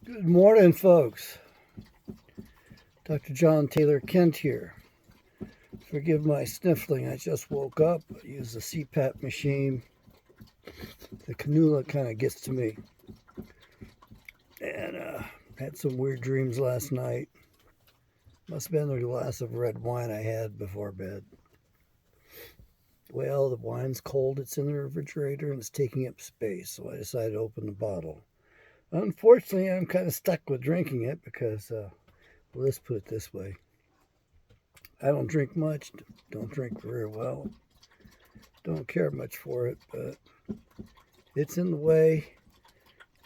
Good morning, folks. Dr. John Taylor Kent here. Forgive my sniffling. I just woke up. I use the CPAP machine. The cannula kind of gets to me. And had some weird dreams last night. Must have been the glass of red wine I had before bed. Well, the wine's cold. It's in the refrigerator and it's taking up space. So I decided to open the bottle. Unfortunately, I'm kind of stuck with drinking it because, let's put it this way. I don't drink much, don't drink very well, don't care much for it, but it's in the way,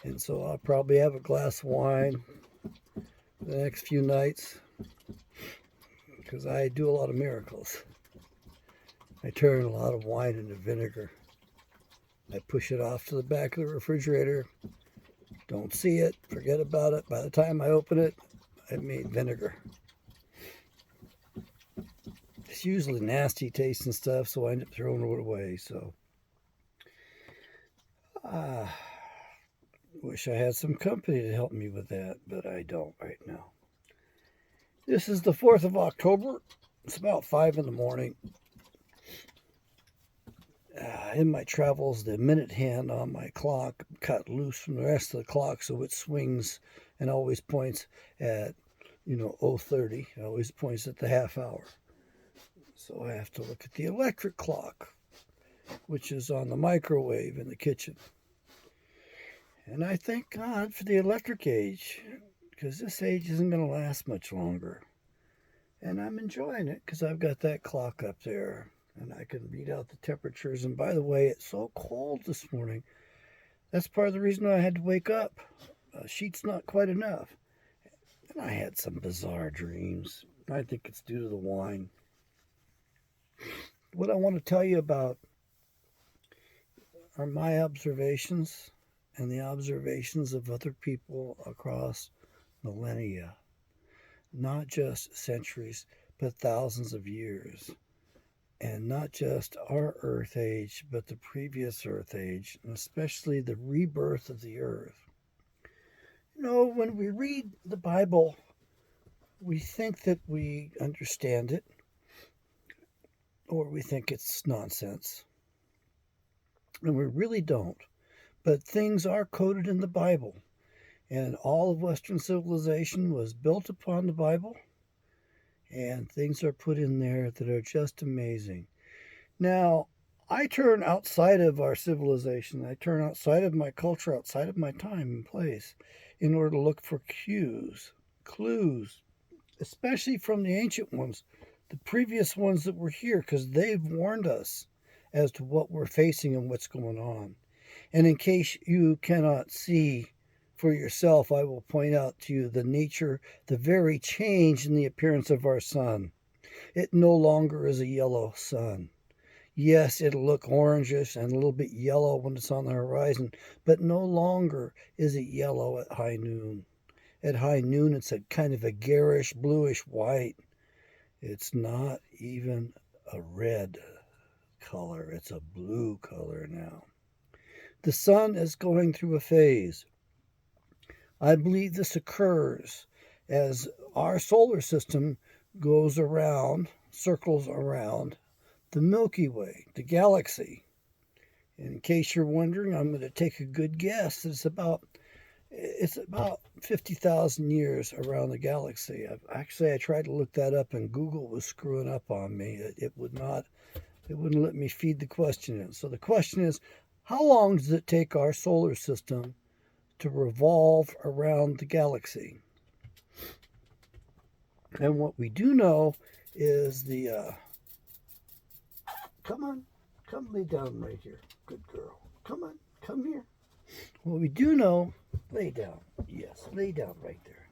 and so I'll probably have a glass of wine the next few nights because I do a lot of miracles. I turn a lot of wine into vinegar. I push it off to the back of the refrigerator, don't see it, forget about it. By the time I open it, I've made vinegar. It's usually nasty tasting stuff, so I end up throwing it away. So, wish I had some company to help me with that, but I don't right now. This is the 4th of October. It's about 5 in the morning. In my travels, the minute hand on my clock cut loose from the rest of the clock, so it swings and always points at 0:30. It always points at the half hour. So I have to look at the electric clock, which is on the microwave in the kitchen. And I thank God for the electric age, because this age isn't going to last much longer. And I'm enjoying it because I've got that clock up there and I can read out the temperatures. And by the way, it's so cold this morning. That's part of the reason I had to wake up. A sheet's not quite enough. And I had some bizarre dreams. I think it's due to the wine. What I want to tell you about are my observations and the observations of other people across millennia. Not just centuries, but thousands of years. And not just our Earth age, but the previous Earth age, and especially the rebirth of the Earth. When we read the Bible, we think that we understand it, or we think it's nonsense. And we really don't. But things are coded in the Bible. And all of Western civilization was built upon the Bible. And things are put in there that are just amazing. Now, I turn outside of our civilization. I turn outside of my culture, outside of my time and place, in order to look for clues, especially from the ancient ones, the previous ones that were here, because they've warned us as to what we're facing and what's going on. And in case you cannot see for yourself, I will point out to you the very change in the appearance of our sun. It no longer is a yellow sun. Yes, it'll look orangish and a little bit yellow when it's on the horizon, but no longer is it yellow at high noon. At high noon, it's a kind of a garish, bluish white. It's not even a red color, it's a blue color now. The sun is going through a phase. I believe this occurs as our solar system goes around, circles around the Milky Way, the galaxy. In case you're wondering, I'm going to take a good guess. It's about 50,000 years around the galaxy. I tried to look that up, and Google was screwing up on me. It wouldn't let me feed the question in. So the question is, how long does it take our solar system to revolve around the galaxy? And what we do know is come lay down right here. Good girl. Come on, come here. What we do know, lay down. Yes, lay down right there.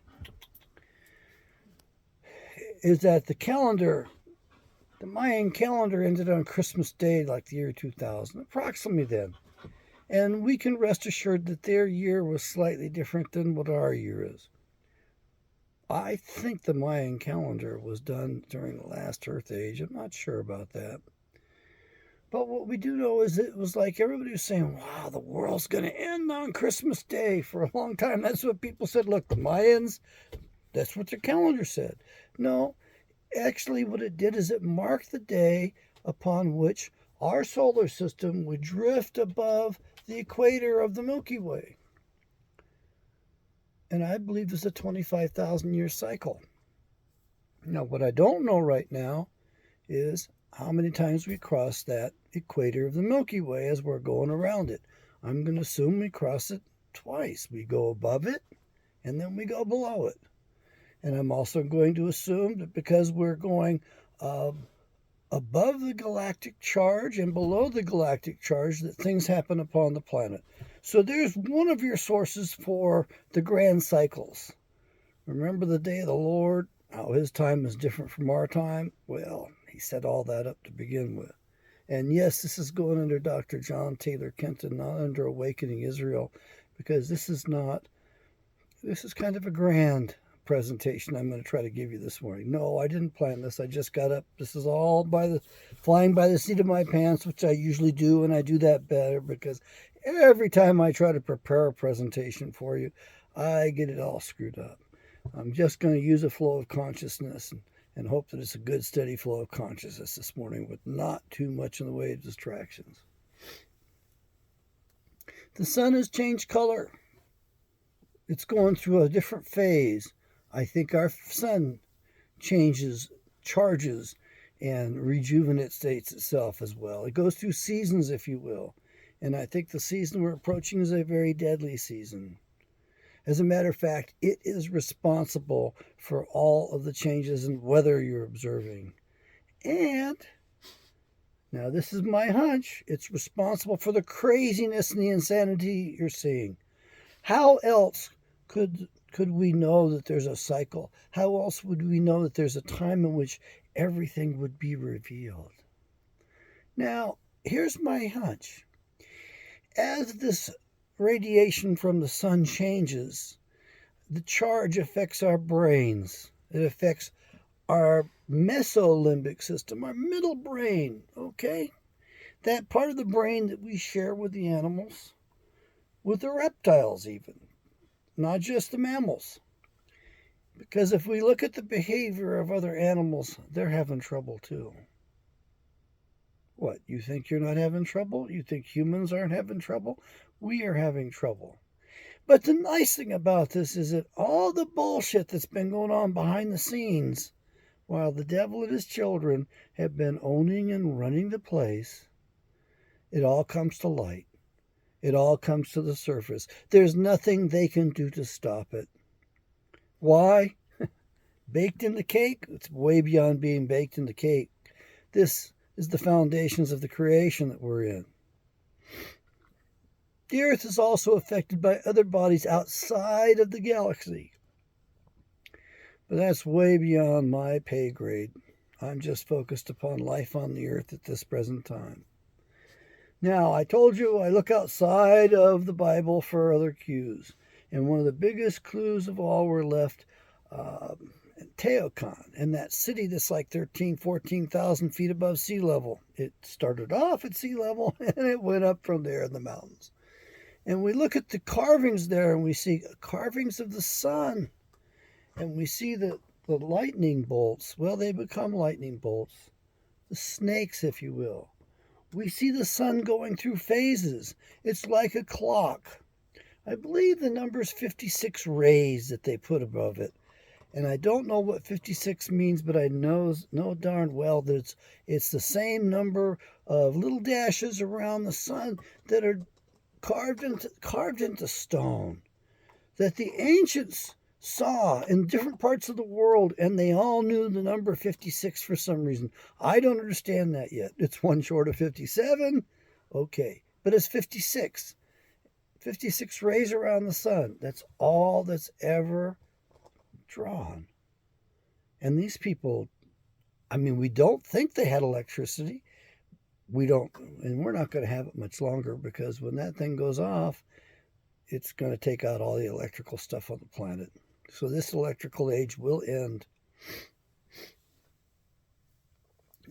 Is that the Mayan calendar ended on Christmas Day, like the year 2000, approximately then. And we can rest assured that their year was slightly different than what our year is. I think the Mayan calendar was done during the last Earth age. I'm not sure about that. But what we do know is it was like everybody was saying, wow, the world's going to end on Christmas Day for a long time. That's what people said. Look, the Mayans, that's what their calendar said. No, actually, what it did is it marked the day upon which our solar system would drift above the equator of the Milky Way. And I believe it's a 25,000 year cycle. Now, what I don't know right now is how many times we cross that equator of the Milky Way as we're going around it. I'm going to assume we cross it twice. We go above it and then we go below it. And I'm also going to assume that because we're going above the galactic charge and below the galactic charge, that things happen upon the planet. So there's one of your sources for the grand cycles. Remember the day of the Lord, how his time is different from our time? Well, he set all that up to begin with. And yes, this is going under Dr. John Taylor Kenton, not under Awakening Israel, because this is kind of a grand presentation I'm going to try to give you this morning. No, I didn't plan this. I just got up. This is all flying by the seat of my pants, which I usually do, and I do that better because every time I try to prepare a presentation for you, I get it all screwed up. I'm just going to use a flow of consciousness and hope that it's a good, steady flow of consciousness this morning with not too much in the way of distractions. The sun has changed color. It's going through a different phase. I think our sun changes, charges, and rejuvenates itself as well. It goes through seasons, if you will. And I think the season we're approaching is a very deadly season. As a matter of fact, it is responsible for all of the changes in weather you're observing. And, now this is my hunch, it's responsible for the craziness and the insanity you're seeing. How else could we know that there's a cycle? How else would we know that there's a time in which everything would be revealed? Now, here's my hunch. As this radiation from the sun changes, the charge affects our brains. It affects our mesolimbic system, our middle brain, okay? That part of the brain that we share with the animals, with the reptiles even, not just the mammals. Because if we look at the behavior of other animals, they're having trouble too. What, you think you're not having trouble? You think humans aren't having trouble? We are having trouble. But the nice thing about this is that all the bullshit that's been going on behind the scenes, while the devil and his children have been owning and running the place, it all comes to light. It all comes to the surface. There's nothing they can do to stop it. Why? Baked in the cake? It's way beyond being baked in the cake. This is the foundations of the creation that we're in. The Earth is also affected by other bodies outside of the galaxy. But that's way beyond my pay grade. I'm just focused upon life on the Earth at this present time. Now, I told you I look outside of the Bible for other cues. And one of the biggest clues of all were left in Teotihuacan, in that city that's like 14,000 feet above sea level. It started off at sea level and it went up from there in the mountains. And we look at the carvings there and we see carvings of the sun. And we see the lightning bolts. Well, they become lightning bolts. The snakes, if you will. We see the sun going through phases. It's like a clock. I believe the number is 56 rays that they put above it. And I don't know what 56 means, but I know darn well that it's the same number of little dashes around the sun that are carved into stone. That the ancients saw in different parts of the world, and they all knew the number 56 for some reason. I don't understand that yet. It's one short of 57. Okay, but it's 56. 56 rays around the sun. That's all that's ever drawn. And these people, I mean, we don't think they had electricity. We don't, and we're not going to have it much longer, because when that thing goes off, it's going to take out all the electrical stuff on the planet. So this electrical age will end.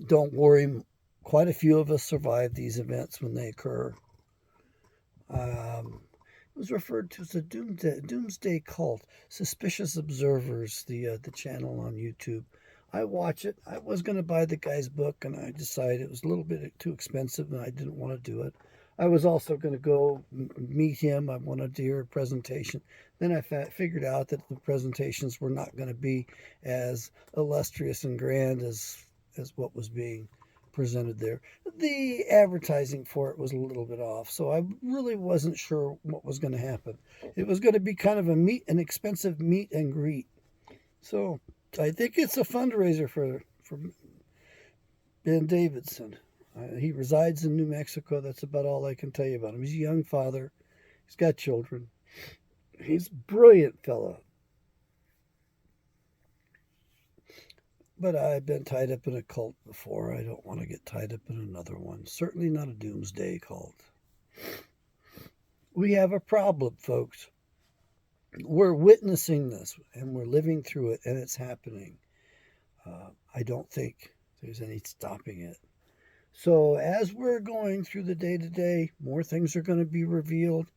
Don't worry, Quite a few of us survive these events when they occur. It was referred to as a doomsday cult. Suspicious Observers, the channel on YouTube. I watch it. I was going to buy the guy's book, and I decided it was a little bit too expensive, and I didn't want to do it. I was also going to go meet him. I wanted to hear a presentation. Then I figured out that the presentations were not going to be as illustrious and grand as what was being presented there. The advertising for it was a little bit off, so I really wasn't sure what was going to happen. It was going to be kind of an expensive meet and greet. So I think it's a fundraiser for Ben Davidson. He resides in New Mexico. That's about all I can tell you about him. He's a young father. He's got children. He's a brilliant fellow. But I've been tied up in a cult before. I don't want to get tied up in another one. Certainly not a doomsday cult. We have a problem, folks. We're witnessing this, and we're living through it, and it's happening. I don't think there's any stopping it. So as we're going through the day-to-day, more things are going to be revealed,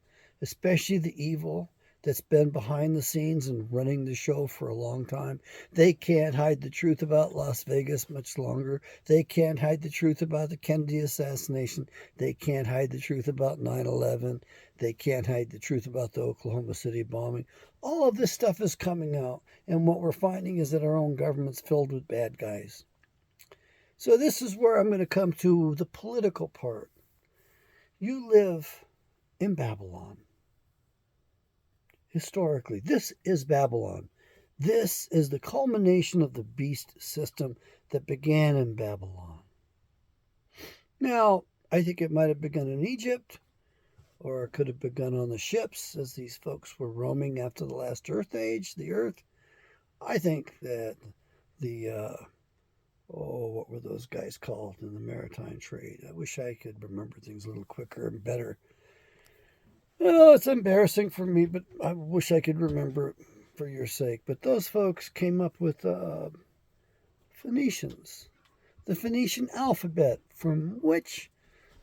especially the evil that's been behind the scenes and running the show for a long time. They can't hide the truth about Las Vegas much longer. They can't hide the truth about the Kennedy assassination. They can't hide the truth about 9/11. They can't hide the truth about the Oklahoma City bombing. All of this stuff is coming out, and what we're finding is that our own government's filled with bad guys. So this is where I'm going to come to the political part. You live in Babylon. Historically, this is Babylon. This is the culmination of the beast system that began in Babylon. Now, I think it might have begun in Egypt, or it could have begun on the ships as these folks were roaming after the last Earth age, the Earth. I think that what were those guys called in the maritime trade? I wish I could remember things a little quicker and better. Oh, it's embarrassing for me, but I wish I could remember it for your sake. But those folks came up with Phoenicians, the Phoenician alphabet, from which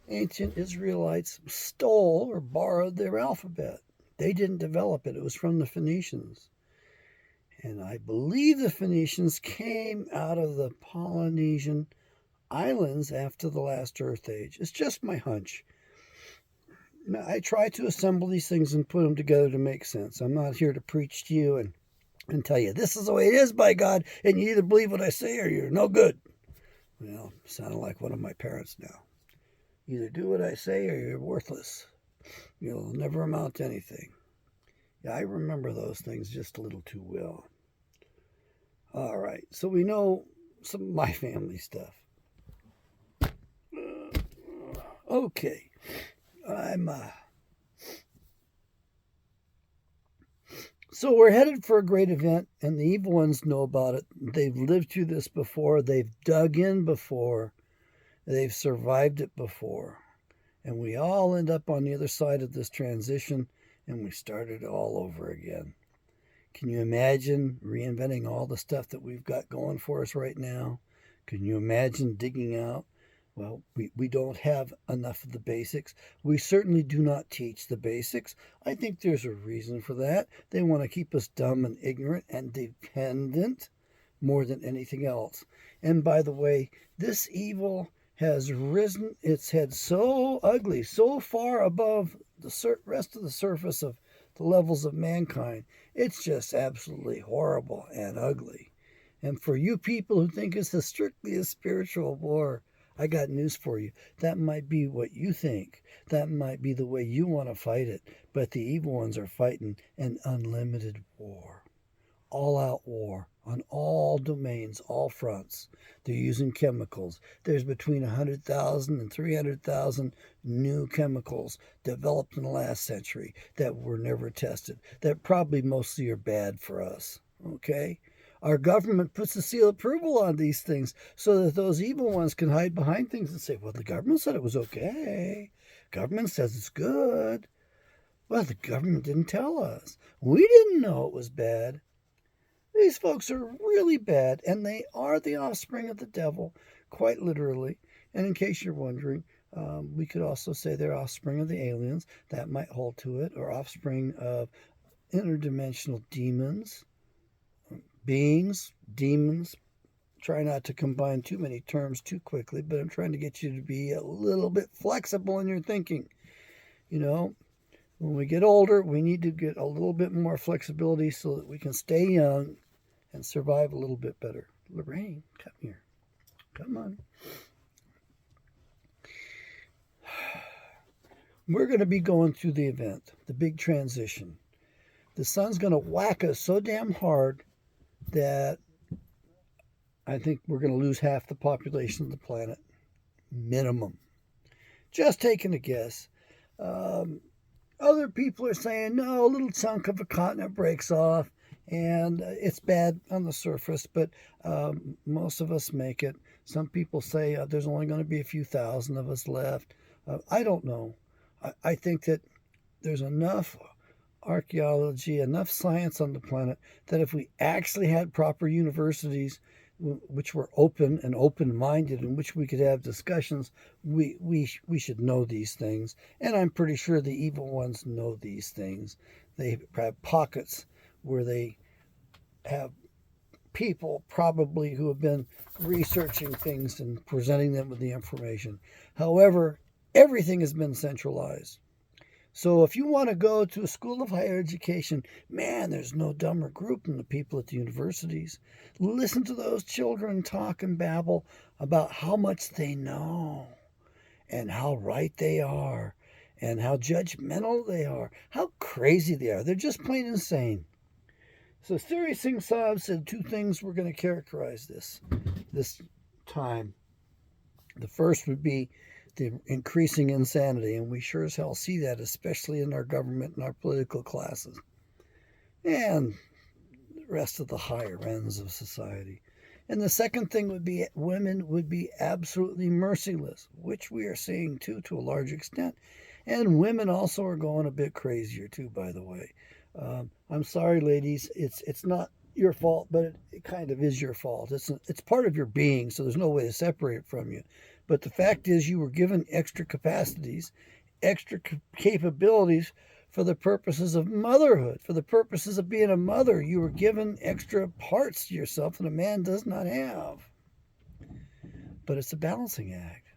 ancient Israelites stole or borrowed their alphabet. They didn't develop it. It was from the Phoenicians. And I believe the Phoenicians came out of the Polynesian islands after the last Earth age. It's just my hunch. Now, I try to assemble these things and put them together to make sense. I'm not here to preach to you and tell you, this is the way it is, by God, and you either believe what I say or you're no good. Well, sounding like one of my parents now. Either do what I say or you're worthless. You'll never amount to anything. Yeah, I remember those things just a little too well. All right, so we know some of my family stuff. Okay, So we're headed for a great event, and the evil ones know about it. They've lived through this before. They've dug in before. They've survived it before. And we all end up on the other side of this transition, and we start it all over again. Can you imagine reinventing all the stuff that we've got going for us right now? Can you imagine digging out? Well, we don't have enough of the basics. We certainly do not teach the basics. I think there's a reason for that. They want to keep us dumb and ignorant and dependent more than anything else. And by the way, this evil has risen its head so ugly, so far above the rest of the surface of the levels of mankind. It's just absolutely horrible and ugly. And for you people who think it's strictly a spiritual war, I got news for you. That might be what you think. That might be the way you want to fight it. But the evil ones are fighting an unlimited war. All-out war on all domains, all fronts. They're using chemicals. There's between 100,000 and 300,000 new chemicals developed in the last century that were never tested, that probably mostly are bad for us. Okay? Our government puts a seal of approval on these things so that those evil ones can hide behind things and say, well, the government said it was okay. Government says it's good. Well, the government didn't tell us. We didn't know it was bad. These folks are really bad, and they are the offspring of the devil, quite literally. And in case you're wondering, we could also say they're offspring of the aliens. That might hold to it, or offspring of interdimensional demons, beings, demons. Try not to combine too many terms too quickly, but I'm trying to get you to be a little bit flexible in your thinking. You know, when we get older, we need to get a little bit more flexibility so that we can stay young and survive a little bit better. Lorraine, come here. Come on. We're going to be going through the event, the big transition. The sun's going to whack us so damn hard that I think we're going to lose half the population of the planet. Minimum. Just taking a guess. Other people are saying, no, a little chunk of a continent breaks off and it's bad on the surface, but most of us make it. Some people say there's only going to be a few thousand of us left. I don't know. I think that there's enough archaeology, enough science on the planet that if we actually had proper universities which were open and open-minded, in which we could have discussions, we should know these things. And I'm pretty sure the evil ones know these things. They have pockets where they have people probably who have been researching things and presenting them with the information. However, everything has been centralized. So if you want to go to a school of higher education, man, there's no dumber group than the people at the universities. Listen to those children talk and babble about how much they know and how right they are and how judgmental they are, how crazy they are. They're just plain insane. So Siri Singh Saab said two things were going to characterize this time. The first would be the increasing insanity, and we sure as hell see that, especially in our government and our political classes and the rest of the higher ends of society. And the second thing would be women would be absolutely merciless, which we are seeing too to a large extent. And women also are going a bit crazier too, by the way. I'm sorry, ladies, it's not your fault, but it kind of is your fault. It's part of your being, so there's no way to separate it from you. But the fact is, you were given extra capacities, extra capabilities for the purposes of motherhood, for the purposes of being a mother. You were given extra parts to yourself that a man does not have. But it's a balancing act.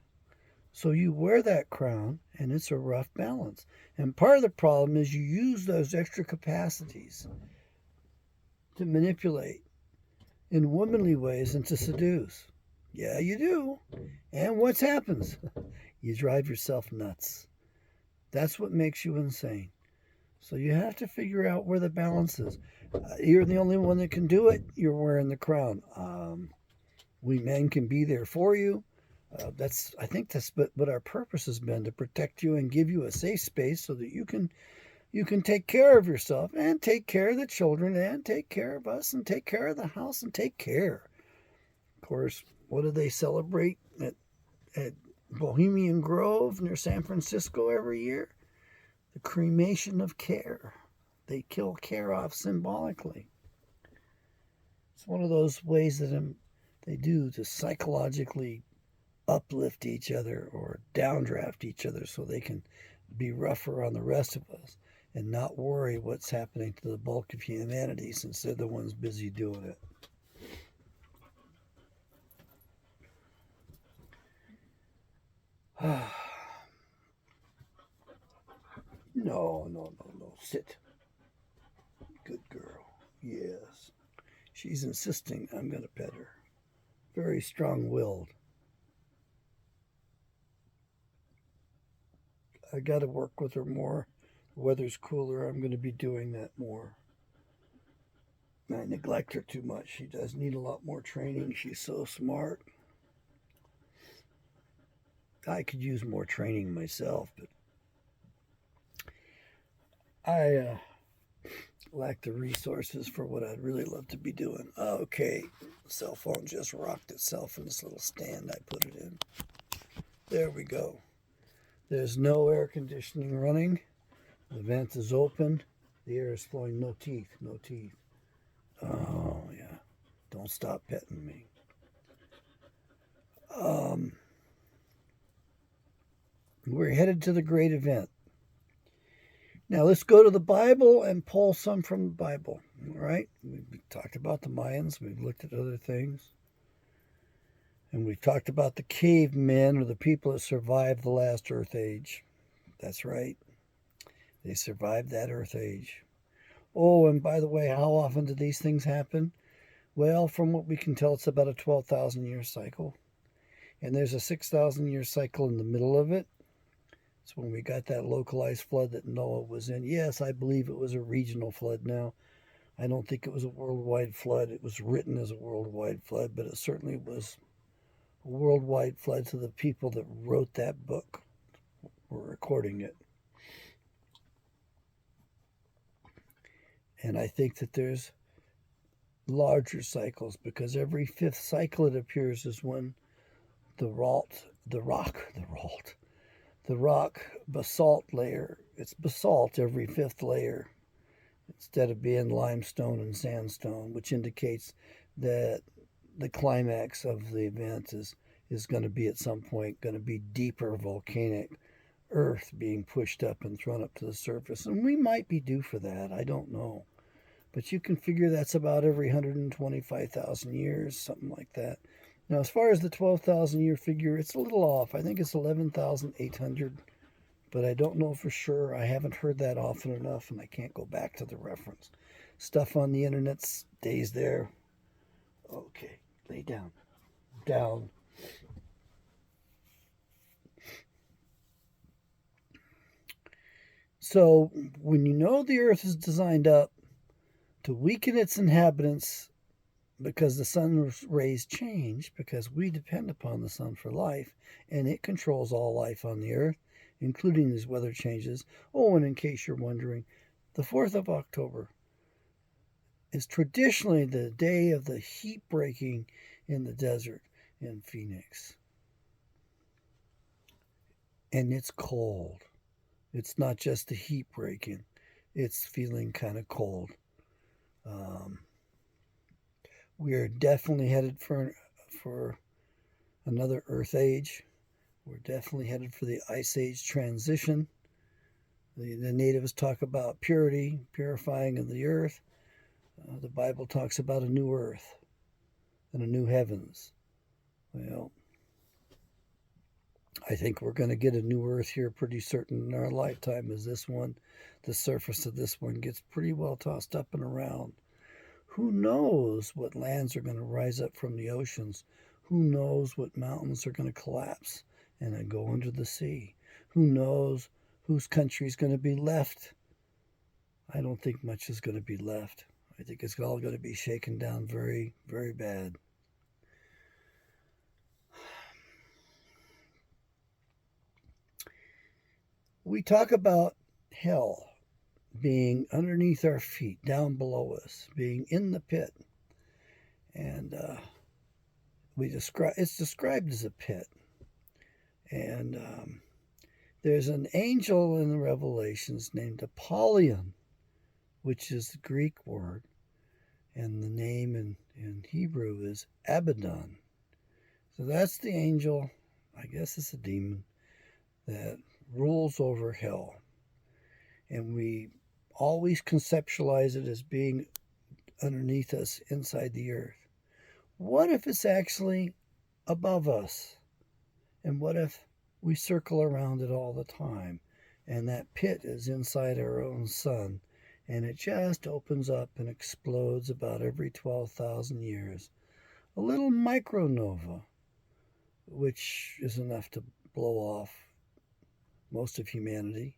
So you wear that crown, and it's a rough balance. And part of the problem is you use those extra capacities to manipulate in womanly ways and to seduce. Yeah, you do. And what happens? You drive yourself nuts. That's what makes you insane. So you have to figure out where the balance is. You're the only one that can do it. You're wearing the crown. We men can be there for you. I think that's what our purpose has been, to protect you and give you a safe space so that you can take care of yourself and take care of the children and take care of us and take care of the house and take care. Of course, what do they celebrate at Bohemian Grove near San Francisco every year? The cremation of care. They kill care off symbolically. It's one of those ways that they do to psychologically uplift each other or downdraft each other so they can be rougher on the rest of us and not worry what's happening to the bulk of humanity, since they're the ones busy doing it. No. Sit. Good girl. Yes. She's insisting I'm going to pet her. Very strong-willed. I got to work with her more. The weather's cooler. I'm going to be doing that more. I neglect her too much. She does need a lot more training. She's so smart. I could use more training myself, but I lack the resources for what I'd really love to be doing. Okay, the cell phone just rocked itself in this little stand I put it in. There we go. There's no air conditioning running. The vent is open. The air is flowing. No teeth. Oh, yeah. Don't stop petting me. We're headed to the great event. Now let's go to the Bible and pull some from the Bible. All right? We talked about the Mayans. We've looked at other things. And we've talked about the cavemen, or the people that survived the last Earth Age. That's right. They survived that Earth Age. Oh, and by the way, how often do these things happen? Well, from what we can tell, it's about a 12,000 year cycle. And there's a 6,000 year cycle in the middle of it. It's when we got that localized flood that Noah was in. Yes, I believe it was a regional flood now. I don't think it was a worldwide flood. It was written as a worldwide flood, but it certainly was a worldwide flood to the people that wrote that book were recording it. And I think that there's larger cycles, because every fifth cycle it appears is when the rock basalt layer, it's basalt every fifth layer instead of being limestone and sandstone, which indicates that the climax of the event is going to be at some point going to be deeper volcanic earth being pushed up and thrown up to the surface. And we might be due for that. I don't know. But you can figure that's about every 125,000 years, something like that. Now, as far as the 12,000 year figure, it's a little off. I think it's 11,800, but I don't know for sure. I haven't heard that often enough, and I can't go back to the reference. Stuff on the internet stays there. Okay, lay down. Down. So, when you know the earth is designed up to weaken its inhabitants because the sun's rays change, because we depend upon the sun for life, and it controls all life on the earth, including these weather changes. Oh, and in case you're wondering, the 4th of October is traditionally the day of the heat breaking in the desert in Phoenix. And it's cold. It's not just the heat breaking, it's feeling kind of cold. We are definitely headed for another Earth Age. We're definitely headed for the Ice Age transition. The natives talk about purity, purifying of the earth. The Bible talks about a new earth and a new heavens. Well, I think we're going to get a new earth here pretty certain in our lifetime, as this one, the surface of this one gets pretty well tossed up and around. Who knows what lands are going to rise up from the oceans? Who knows what mountains are going to collapse and then go into the sea? Who knows whose country is going to be left? I don't think much is going to be left. I think it's all going to be shaken down very, very bad. We talk about hell being underneath our feet, down below us, being in the pit. And it's described as a pit. And there's an angel in the Revelations named Apollyon, which is the Greek word. And the name in Hebrew is Abaddon. So that's the angel, I guess it's a demon, that rules over hell. And we always conceptualize it as being underneath us, inside the earth. What if it's actually above us? And what if we circle around it all the time, and that pit is inside our own sun, and it just opens up and explodes about every 12,000 years? A little micronova, which is enough to blow off most of humanity,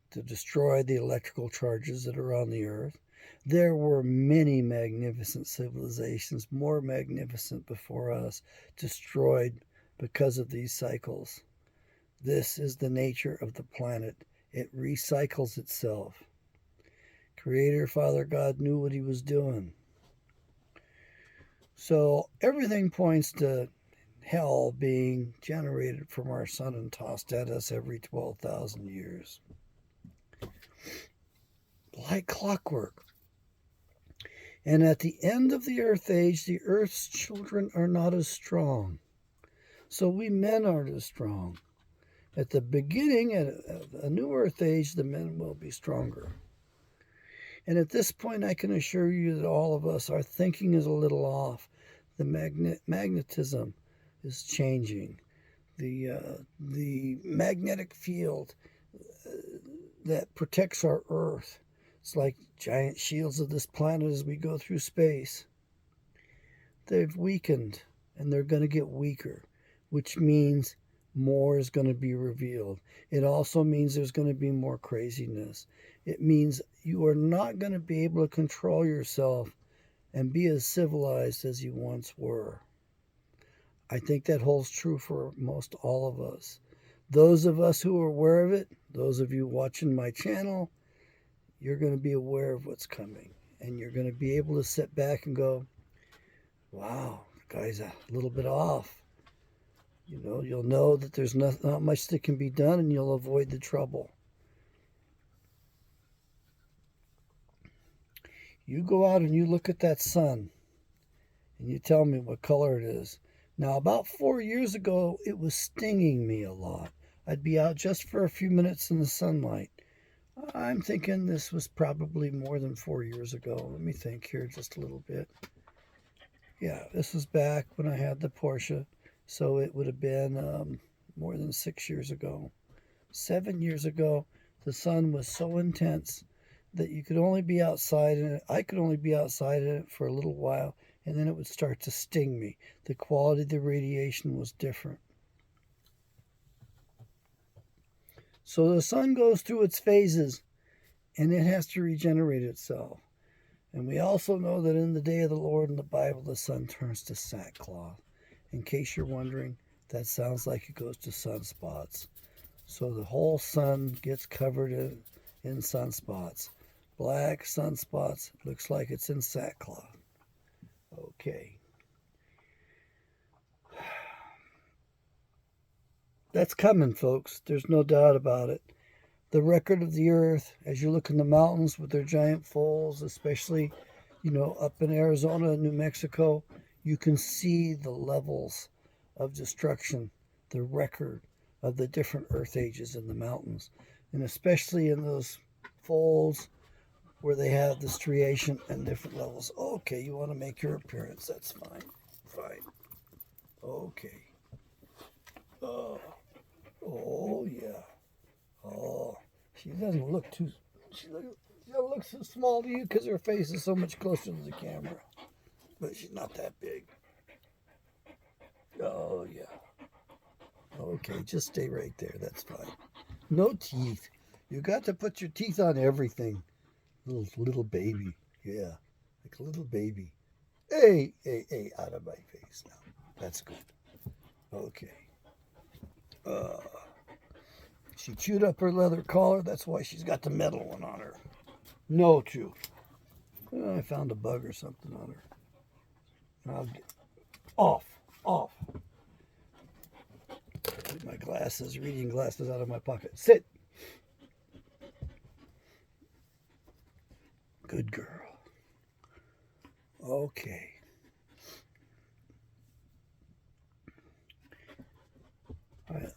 to destroy the electrical charges that are on the earth. There were many magnificent civilizations, more magnificent before us, destroyed because of these cycles. This is the nature of the planet. It recycles itself. Creator Father God knew what he was doing. So everything points to hell being generated from our sun and tossed at us every 12,000 years. Like clockwork. And at the end of the earth age, the earth's children are not as strong. So we men aren't as strong. At the beginning of a new earth age, the men will be stronger. And at this point, I can assure you that all of us, our thinking is a little off. The magnetism is changing. The magnetic field that protects our Earth, it's like giant shields of this planet as we go through space. They've weakened, and they're going to get weaker, which means more is going to be revealed. It also means there's going to be more craziness. It means you are not going to be able to control yourself and be as civilized as you once were. I think that holds true for most all of us. Those of us who are aware of it, those of you watching my channel, you're going to be aware of what's coming. And you're going to be able to sit back and go, wow, the guy's a little bit off. You know, you'll know that there's not much that can be done, and you'll avoid the trouble. You go out and you look at that sun, and you tell me what color it is. Now, about 4 years ago, it was stinging me a lot. I'd be out just for a few minutes in the sunlight. I'm thinking this was probably more than 4 years ago. Let me think here just a little bit. Yeah, this was back when I had the Porsche, so it would have been more than 6 years ago. 7 years ago, the sun was so intense that you could only be outside in it. I could only be outside in it for a little while, and then it would start to sting me. The quality of the radiation was different. So the sun goes through its phases, and it has to regenerate itself. And we also know that in the day of the Lord in the Bible, the sun turns to sackcloth. In case you're wondering, that sounds like it goes to sunspots. So the whole sun gets covered in sunspots. Black sunspots, looks like it's in sackcloth. Okay. That's coming, folks. There's no doubt about it. The record of the earth, as you look in the mountains with their giant folds, especially, up in Arizona and New Mexico, you can see the levels of destruction, the record of the different earth ages in the mountains, and especially in those folds where they have the striation and different levels. Okay, you want to make your appearance. That's fine. Fine. Okay. Oh, yeah. Oh, she doesn't look too... She looks so small to you because her face is so much closer to the camera. But she's not that big. Oh, yeah. Okay, just stay right there. That's fine. No teeth. You got to put your teeth on everything. Little baby. Yeah, like a little baby. Hey, out of my face now. That's good. Okay. She chewed up her leather collar. That's why she's got the metal one on her. No chew. I found a bug or something on her. I'll get off. Get my glasses, reading glasses out of my pocket. Sit. Good girl. Okay.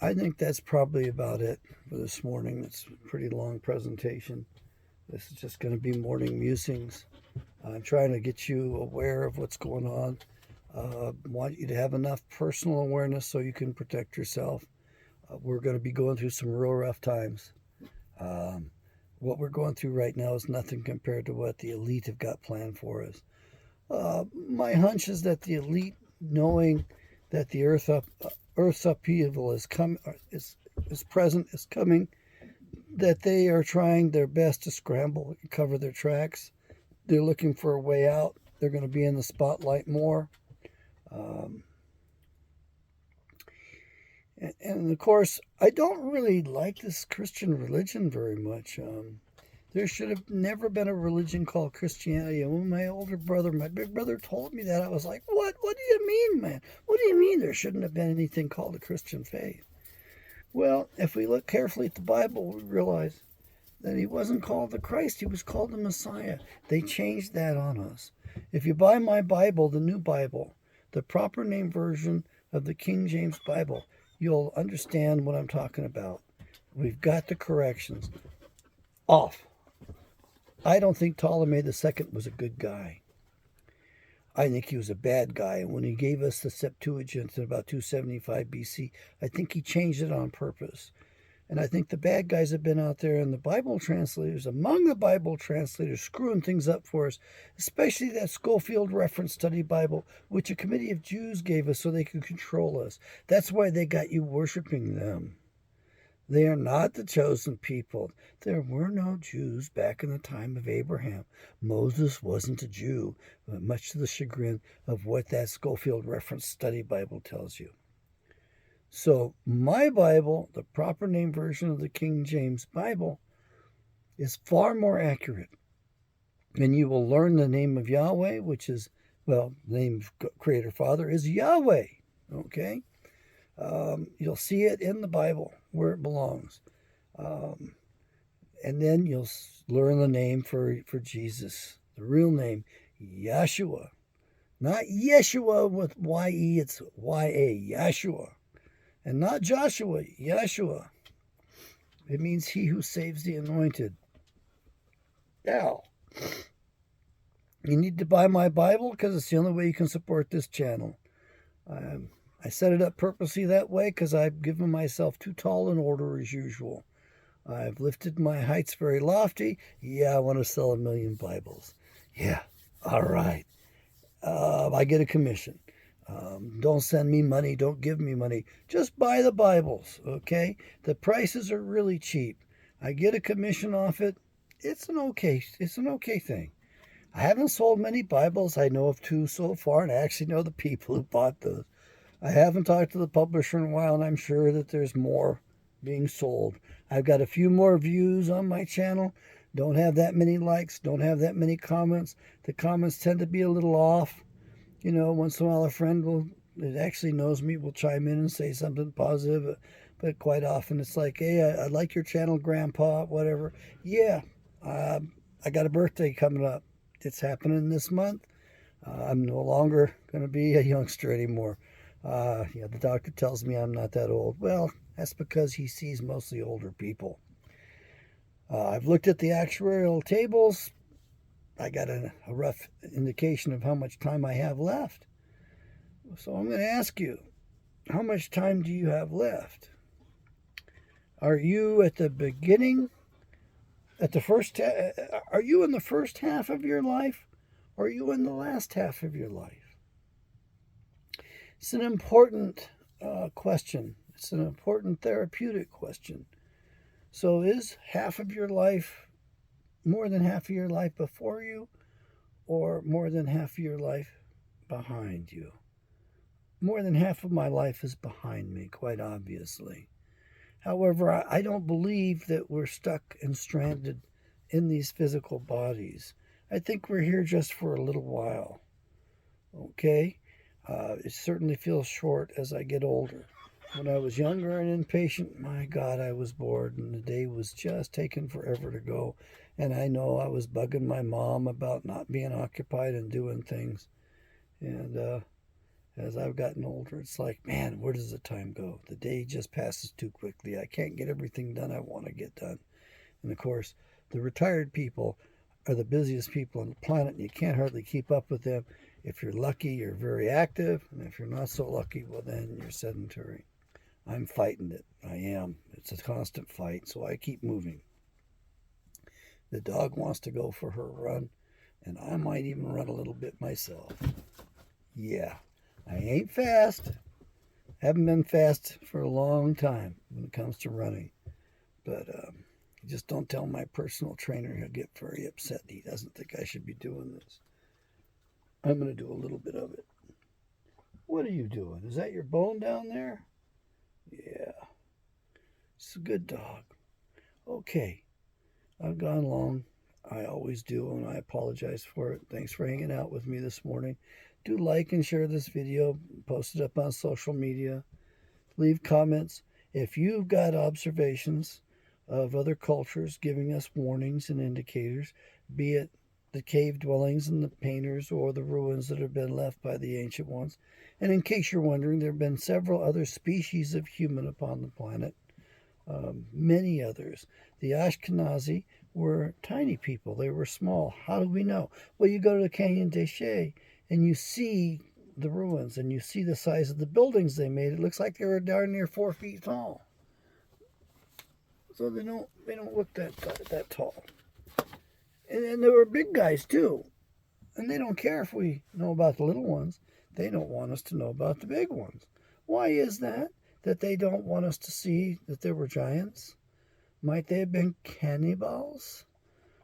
I think that's probably about it for this morning. It's a pretty long presentation. This is just going to be morning musings. I'm trying to get you aware of what's going on. Want you to have enough personal awareness so you can protect yourself. We're going to be going through some real rough times. What we're going through right now is nothing compared to what the elite have got planned for us. My hunch is that the elite, knowing that the Earth's upheaval is present, is coming, that they are trying their best to scramble and cover their tracks. They're looking for a way out. They're going to be in the spotlight more. And of course, I don't really like this Christian religion very much. There should have never been a religion called Christianity. And when my big brother told me that, I was like, what? What do you mean, man? What do you mean there shouldn't have been anything called a Christian faith? Well, if we look carefully at the Bible, we realize that he wasn't called the Christ. He was called the Messiah. They changed that on us. If you buy my Bible, the New Bible, the proper name version of the King James Bible, you'll understand what I'm talking about. We've got the corrections off. I don't think Ptolemy II was a good guy. I think he was a bad guy. And when he gave us the Septuagint in about 275 BC, I think he changed it on purpose. And I think the bad guys have been out there, and the Bible translators, among the Bible translators, screwing things up for us, especially that Schofield Reference Study Bible, which a committee of Jews gave us so they could control us. That's why they got you worshiping them. They are not the chosen people. There were no Jews back in the time of Abraham. Moses wasn't a Jew, much to the chagrin of what that Schofield Reference Study Bible tells you. So my Bible, the proper name version of the King James Bible, is far more accurate. And you will learn the name of Yahweh, which is, well, the name of Creator Father is Yahweh. Okay? You'll see it in the Bible where it belongs. And then you'll learn the name for Jesus, the real name, Yeshua. Not Yeshua with Y-E, it's Y-A, Yeshua. And not Joshua, Yeshua. It means he who saves the anointed. Now, you need to buy my Bible because it's the only way you can support this channel. I set it up purposely that way because I've given myself too tall an order as usual. I've lifted my heights very lofty. Yeah, I want to sell 1 million Bibles. Yeah, all right. I get a commission. Don't send me money. Don't give me money. Just buy the Bibles, okay? The prices are really cheap. I get a commission off it. It's an okay thing. I haven't sold many Bibles. I know of 2 so far, and I actually know the people who bought those. I haven't talked to the publisher in a while, and I'm sure that there's more being sold. I've got a few more views on my channel. Don't have that many likes. Don't have that many comments. The comments tend to be a little off. You know, once in a while a friend that actually knows me will chime in and say something positive, but quite often it's like, hey, I like your channel, Grandpa, whatever. Yeah, I got a birthday coming up. It's happening this month. I'm no longer going to be a youngster anymore. Yeah, the doctor tells me I'm not that old. Well, that's because he sees mostly older people. I've looked at the actuarial tables. I got a rough indication of how much time I have left. So I'm going to ask you, how much time do you have left? Are you at the beginning, are you in the first half of your life, or are you in the last half of your life? It's an important question. It's an important therapeutic question. So is half of your life more than half of your life before you, or more than half of your life behind you? More than half of my life is behind me, quite obviously. However, I don't believe that we're stuck and stranded in these physical bodies. I think we're here just for a little while. Okay? It certainly feels short as I get older. When I was younger and impatient, my God, I was bored, and the day was just taking forever to go. And I know I was bugging my mom about not being occupied and doing things. And as I've gotten older, it's like, man, where does the time go? The day just passes too quickly. I can't get everything done I want to get done. And of course, the retired people are the busiest people on the planet, and you can't hardly keep up with them. If you're lucky, you're very active, and if you're not so lucky, well, then you're sedentary. I'm fighting it. I am. It's a constant fight, so I keep moving. The dog wants to go for her run, and I might even run a little bit myself. Yeah, I ain't fast. Haven't been fast for a long time when it comes to running. But just don't tell my personal trainer. He'll get very upset. He doesn't think I should be doing this. I'm going to do a little bit of it. What are you doing? Is that your bone down there? Yeah. It's a good dog. Okay. I've gone long. I always do, and I apologize for it. Thanks for hanging out with me this morning. Do like and share this video. Post it up on social media. Leave comments. If you've got observations of other cultures giving us warnings and indicators, be it the cave dwellings and the painters or the ruins that have been left by the ancient ones. And in case you're wondering, there have been several other species of human upon the planet, many others. The Ashkenazi were tiny people, they were small. How do we know? Well, you go to the Canyon de Chelly and you see the ruins and you see the size of the buildings they made. It looks like they were darn near 4 feet tall. So they don't look that tall. And there were big guys too. And they don't care if we know about the little ones. They don't want us to know about the big ones. Why is that? That they don't want us to see that there were giants? Might they have been cannibals?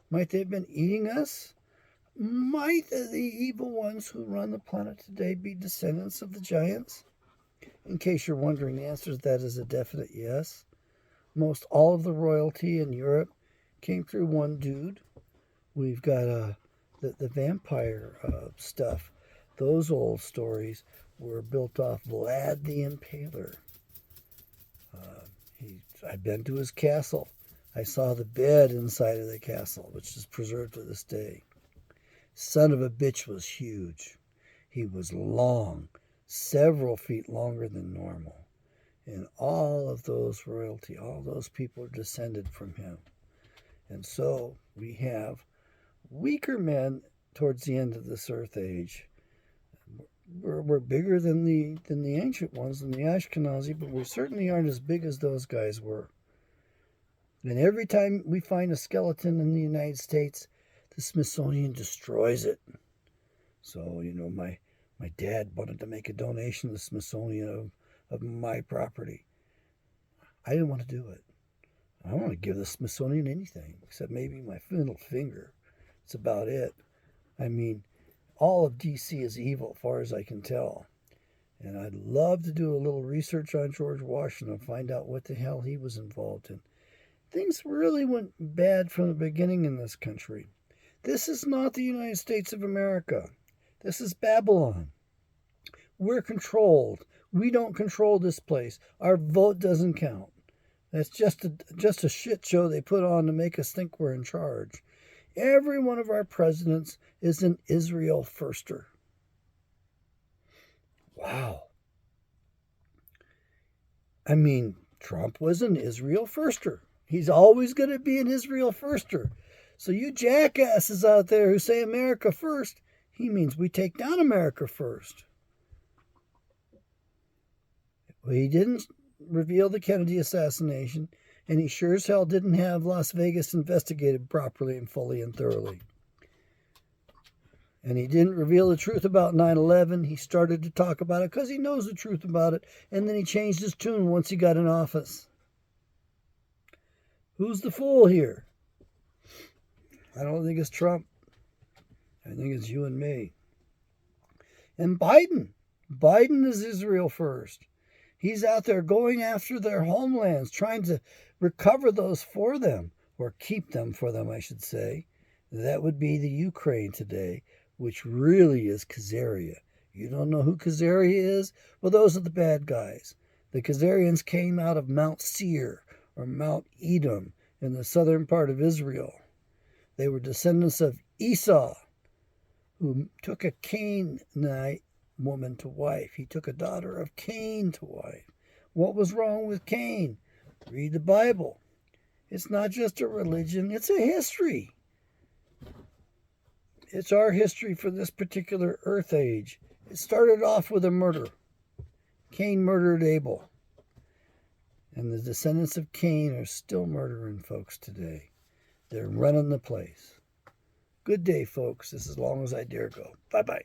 Might they have been eating us? Might the evil ones who run the planet today be descendants of the giants? In case you're wondering, the answer to that is a definite yes. Most all of the royalty in Europe came through one dude. We've got the vampire stuff. Those old stories were built off Vlad the Impaler. I've been to his castle. I saw the bed inside of the castle, which is preserved to this day. Son of a bitch was huge. He was long, several feet longer than normal. And all of those royalty, all those people are descended from him. And so we have weaker men towards the end of this Earth Age. We're bigger than the ancient ones, than the Ashkenazi, but we certainly aren't as big as those guys were. And every time we find a skeleton in the United States, the Smithsonian destroys it. So, my dad wanted to make a donation to the Smithsonian of my property. I didn't want to do it. I don't want to give the Smithsonian anything, except maybe my middle finger. It's about it. I mean, all of D.C. is evil, as far as I can tell. And I'd love to do a little research on George Washington and find out what the hell he was involved in. Things really went bad from the beginning in this country. This is not the United States of America. This is Babylon. We're controlled. We don't control this place. Our vote doesn't count. That's just a shit show they put on to make us think we're in charge. Every one of our presidents is an Israel firster. Wow. I mean, Trump was an Israel firster. He's always going to be an Israel firster. So you jackasses out there who say America first, he means we take down America first. Well, he didn't reveal the Kennedy assassination, and he sure as hell didn't have Las Vegas investigated properly and fully and thoroughly. And he didn't reveal the truth about 9/11. He started to talk about it because he knows the truth about it, and then he changed his tune once he got in office. Who's the fool here? I don't think it's Trump. I think it's you and me. And Biden. Biden is Israel first. He's out there going after their homelands, trying to recover those for them, or keep them for them, I should say. That would be the Ukraine today, which really is Khazaria. You don't know who Khazaria is? Well, those are the bad guys. The Khazarians came out of Mount Seir, or Mount Edom, in the southern part of Israel. They were descendants of Esau, who took a Canaanite woman to wife. He took a daughter of Cain to wife. What was wrong with Cain? Read the Bible. It's not just a religion, it's a history. It's our history for this particular Earth Age. It started off with a murder. Cain murdered Abel. And the descendants of Cain are still murdering folks today. They're running the place. Good day, folks. This is as long as I dare go. Bye-bye.